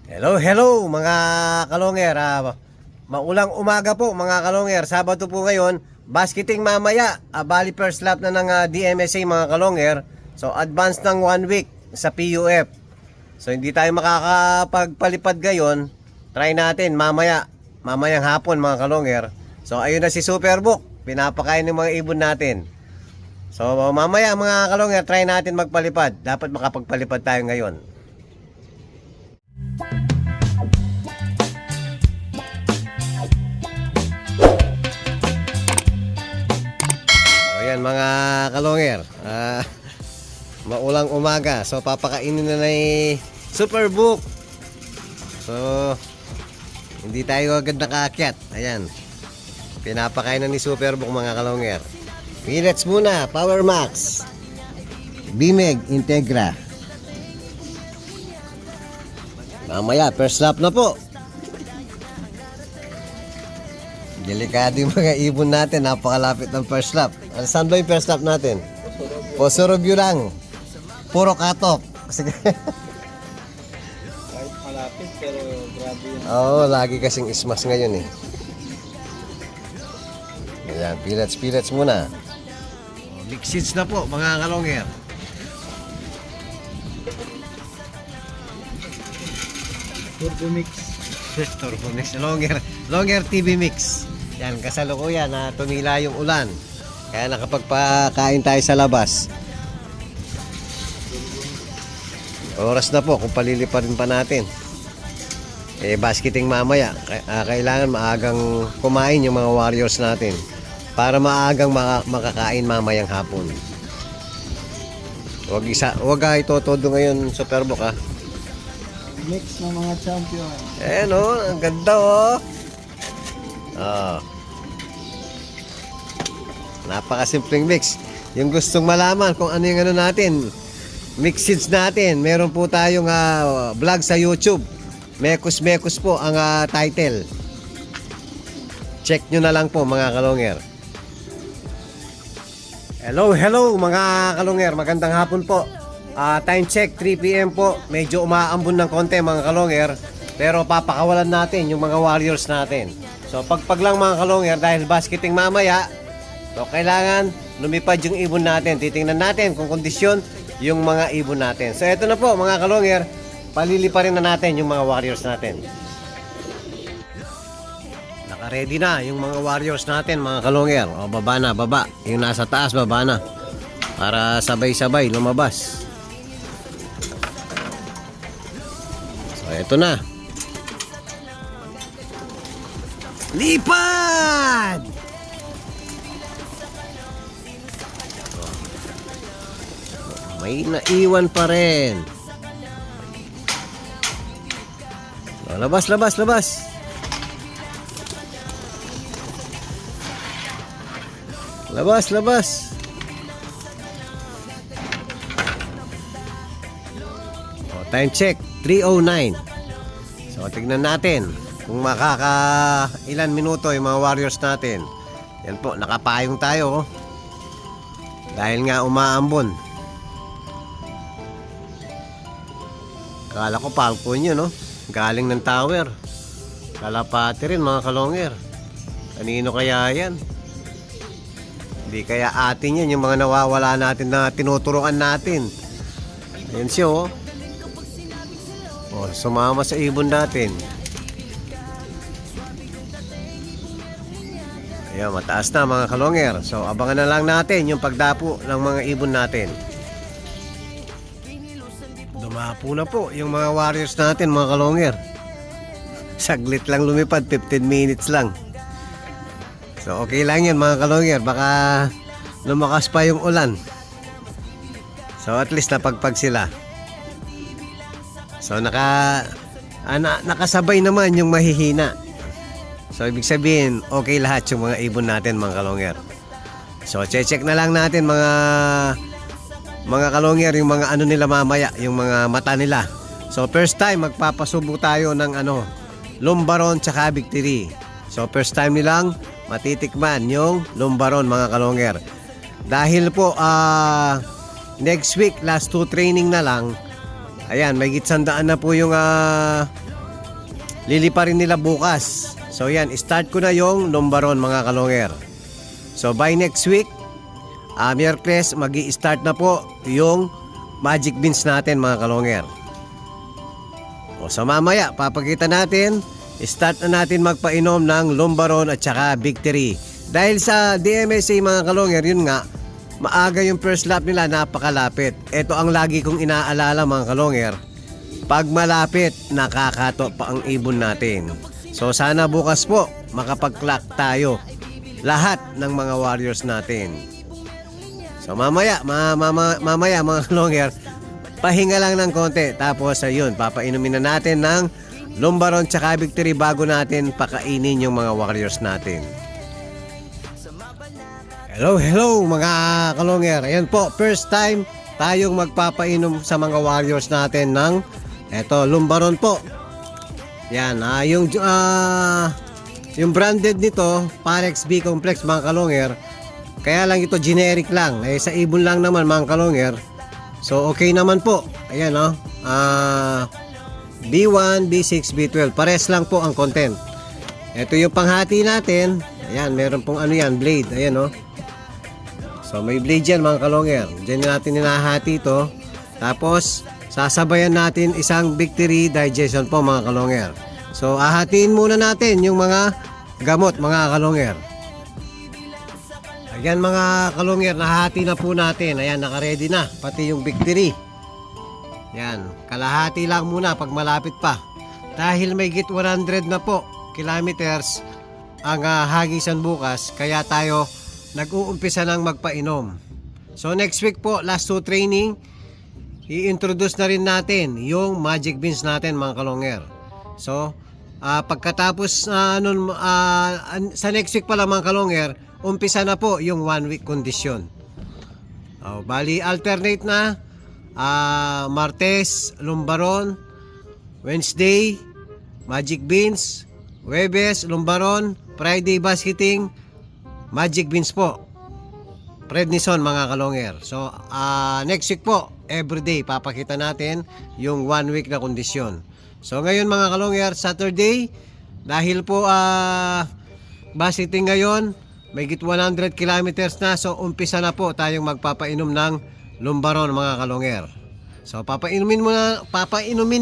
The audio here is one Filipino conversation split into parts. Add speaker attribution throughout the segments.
Speaker 1: Hello mga kalonger. Maulang umaga po mga kalonger. Sabado po ngayon. Basketing mamaya. Bali first lap na ng DMSA mga kalonger. So advance ng 1 week sa PUF. So hindi tayo makakapagpalipad ngayon. Try natin mamaya. Mamayang hapon mga kalonger. So ayun na si Superbook. Pinapakain ng mga ibon natin. So mamaya mga kalonger, try natin magpalipad. Dapat makapagpalipad tayo ngayon. Ayan mga kalonger, maulang umaga. So papakainin na ni Superbook. So hindi tayo agad nakaakyat. Ayan, pinapakain na ni Superbook mga kalonger. Pellets muna, Power Max, Bimeg Integra. Mamaya first lap na po. Delikado yung mga ibon natin. Napakalapit ng first lap. Saan ba yung first lap natin? Posorobyo lang. Puro katok.
Speaker 2: Kahit malapit pero grabe yun.
Speaker 1: Oo, lagi kasing ismas ngayon eh. Ayan, pellets muna. Mixed seeds na po mga kalonger.
Speaker 2: Turbo mix.
Speaker 1: Turbo mix. Longer TV mix. Yan, kasalukuyan na tumila yung ulan. Kaya nakapagpakain tayo sa labas. Oras na po kung paliliparin pa natin. Basketing mamaya. Kailangan maagang kumain yung mga warriors natin para maagang makakain mamayang hapon. Wag ito todo ngayon Superbook ha.
Speaker 2: Mix ng mga champion.
Speaker 1: Ayan o, ang ganda o. Napakasimpleng mix. Yung gustong malaman kung ano yung ano natin, mix seeds natin, meron po tayong vlog sa YouTube. Mekos po ang title. Check nyo na lang po mga kalonger. Hello mga kalonger, magandang hapon po. Time check 3 PM po. Medyo umaambon ng konti mga kalonger, pero papakawalan natin yung mga warriors natin. So pagpag lang mga kalonger, dahil basketing mamaya, so kailangan lumipad yung ibon natin. Titingnan natin kung kondisyon yung mga ibon natin. So eto na po mga kalonger, paliliparin na natin yung mga warriors natin. Naka-ready na yung mga warriors natin mga kalonger. O baba na, baba. Yung nasa taas, baba na. Para sabay-sabay lumabas. So eto na. Lipad! May naiwan pa rin. Labas. Labas. Time check 3:09. So tignan natin kung ilan minuto yung mga warriors natin. Yan po, nakapayong tayo dahil nga umaambon. Kala ko falcon yun, no? Galing ng tower. Kalapati rin mga kalonger. Kanino kaya yan? Hindi kaya atin yan, yung mga nawawala natin na tinuturuan natin. Ayan siya oh. Sumama sa ibon natin. Ayan, mataas na mga kalonger. So abangan na lang natin yung pagdapo ng mga ibon natin. Dumapo na po yung mga warriors natin mga kalonger. Saglit lang lumipad, 15 minutes lang. So okay lang yan mga kalonger. Baka lumakas pa yung ulan. So at least napagpag sila. So nakasabay naman yung mahihina. So ibig sabihin okay lahat yung mga ibon natin mga kalonger. So check na lang natin mga kalonger yung mga ano nila mamaya, yung mga mata nila. So first time magpapasubo tayo ng lumbaron tsaka victory. So first time nilang matitikman yung lumbaron mga kalonger. Dahil po next week last 2 training na lang. Ayan, may gitsandaan na po yung lilipa rin nila bukas. So yan, start ko na yung lumbaron mga kalonger. So by next week, Miyerkules, magi-start na po yung magic beans natin mga kalonger. O sa mamaya, papakita natin, start na natin magpainom ng lumbaron at saka victory. Dahil sa DMSA mga kalonger, yun nga, maaga yung first lap nila, napakalapit. Ito ang lagi kong inaalala mga kalonger. Pag malapit, nakakato pa ang ibon natin. So sana bukas po, makapag-clock tayo. Lahat ng mga warriors natin. So mamaya mga kalonger, pahinga lang ng konti. Tapos ayun, papainumin na natin ng lumbaron tsaka victory bago natin pakainin yung mga warriors natin. Hello mga kalonger. Ayan po, first time tayong magpapainom sa mga warriors natin ng eto, lumbaron po. Yan, yung branded nito, Parex B Complex mga kalonger. Kaya lang ito generic lang. Sa ibon lang naman mga kalonger. So okay naman po. Ayan B1, B6, B12. Pares lang po ang content. Ito yung panghati natin. Ayan, meron pong blade. Ayan So may blade yan mga kalonger. Diyan natin ninahati ito. Tapos sasabayan natin isang victory digestion po mga kalonger. So ahatiin muna natin yung mga gamot mga kalonger. Ayan mga kalonger, nahati na po natin. Ayan, naka-ready na. Pati yung victory. Ayan, kalahati lang muna pag malapit pa. Dahil may git 100 na po kilometers ang hagisan bukas. Kaya tayo nag-uumpisa ng magpainom. So next week po, last 2 training, i-introduce na rin natin yung magic beans natin mga kalonger. So pagkatapos sa next week pala mga kalonger, umpisa na po yung 1 week condition. Bali alternate na, Martes lumbaron, Wednesday magic beans, Huwebes lumbaron, Friday basketing, magic beans po, prednison mga kalonger. So next week po, everyday papakita natin yung 1 week na kondisyon. So ngayon mga kalonger, Saturday, dahil po basketing ngayon, may git 100 kilometers na. So umpisa na po tayong magpapainom ng lumbaron mga kalonger. So papainumin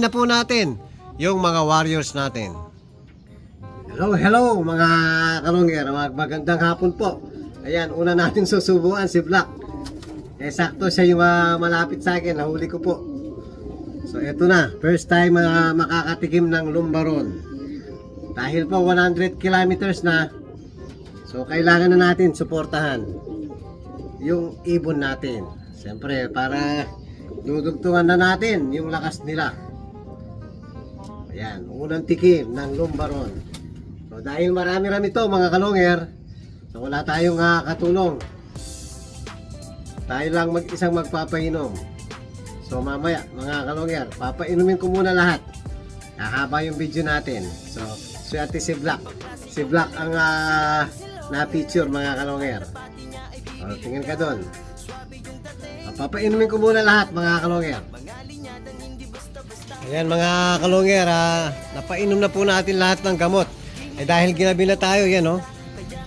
Speaker 1: na po natin yung mga warriors natin. Hello mga kalonger, magandang hapon po. Ayan, una natin susubuan si Black. Sakto siya yung malapit sa akin, nahuli ko po. So eto na, first time makakatikim ng lumbaron. Dahil po 100 kilometers na, so kailangan na natin suportahan yung ibon natin. Siyempre para dudugtungan na natin yung lakas nila. Ayan, unang tikim ng lumbaron. So dahil marami-rami to mga kalonger, so wala tayong katulong. Tayo lang mag-isang magpapainom. So mamaya mga kalonger, papainumin ko muna lahat. Hahaba yung video natin. So swerte si Black. Si Black ang na-feature mga kalonger. So, tingin ka doon. Papainumin ko muna lahat mga kalonger. Ayan mga kalonger, napainom na po natin lahat ng gamot. Dahil ginabi na tayo, yan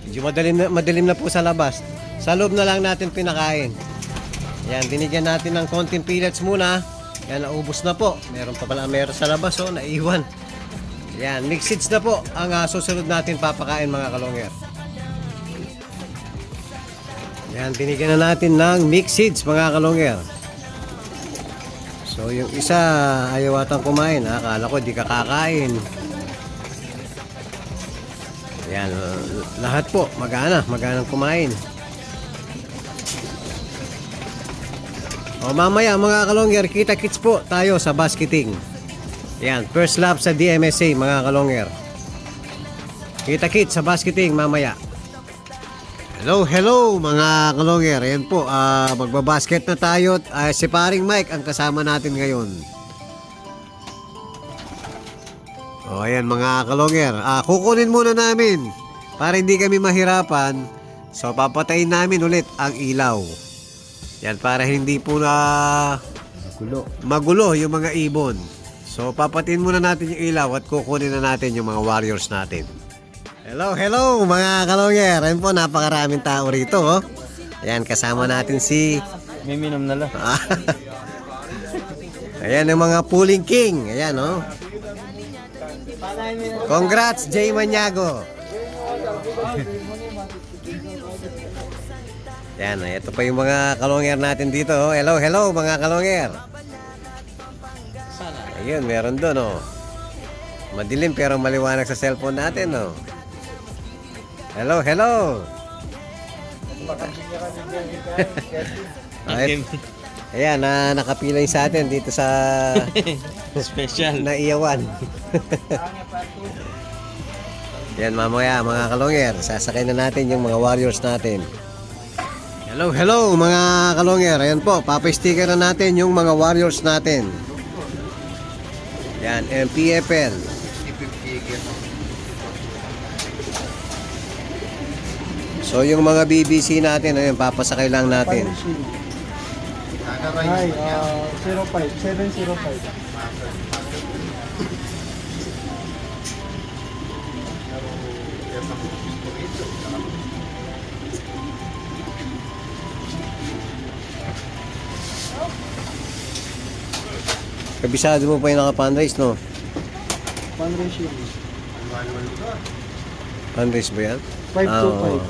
Speaker 1: medyo madilim na po sa labas. Sa loob na lang natin pinakain. Ayan, binigyan natin ng konting pellets muna. Ayan, naubos na po. Meron sa labas, naiwan. Ayan, mixed seeds na po ang susunod natin papakain mga kalonger. Ayan, binigyan na natin ng mixed seeds mga kalonger. So yung isa ayaw atang kumain, akala ko di kakakain. Ayan, lahat po maganang kumain. Mamaya mga kalonger, kita-kits po tayo sa basketing. Ayan, first lap sa DMSA mga kalonger. Kita-kits sa basketing mamaya. Hello mga kalonger. Ayan po, magbabasket na tayo. Si paring Mike ang kasama natin ngayon. Ayan mga kalonger, kukunin muna namin para hindi kami mahirapan. So papatayin namin ulit ang ilaw. Yan, para hindi po na magulo yung mga ibon. So papatiin muna natin yung ilaw at kukunin na natin yung mga warriors natin. Hello, hello mga kalongger. Ayun po, napakaraming tao rito. Oh. Ayan, kasama natin si...
Speaker 2: May minom na lang.
Speaker 1: Ayan yung mga pulling king. Ayan, oh. Congrats, Jay Maniago. Yan, ito pa yung mga kalongger natin dito. Oh. Hello, hello mga kalongger. Ayun, meron doon, oh. Madilim pero maliwanag sa cellphone natin, oh. Hello, hello. Ay, ayan, nakapila yung sa atin dito sa
Speaker 2: Special.
Speaker 1: Naiyawan. Yan, mamaya mga kalongger, sasakay na natin yung mga warriors natin. Hello, hello mga kalongger. Ayan po, papasticker na natin yung mga warriors natin. Yan, MPFL. So yung mga BBC natin, ayun, papasakay lang natin.
Speaker 2: Hi, 705.
Speaker 1: Kabisado mo pa yung naka-fundraise, no?
Speaker 2: Fundraising.
Speaker 1: Fundraise ba yan?
Speaker 2: 525.
Speaker 1: Oo.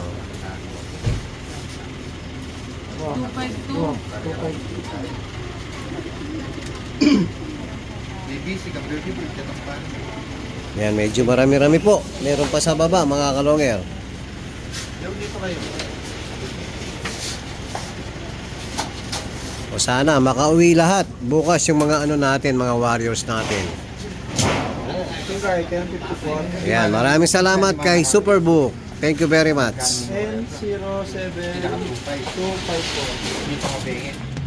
Speaker 2: Wow. 252.
Speaker 1: Yan, medyo marami-rami po. Meron pa sa baba, mga kalongger. O sana, makauwi lahat. Bukas yung mga ano natin, mga warriors natin.
Speaker 2: Tingkay, 1054.
Speaker 1: Yan, maraming salamat kay Superbook. Thank you very much.
Speaker 2: 1007 254.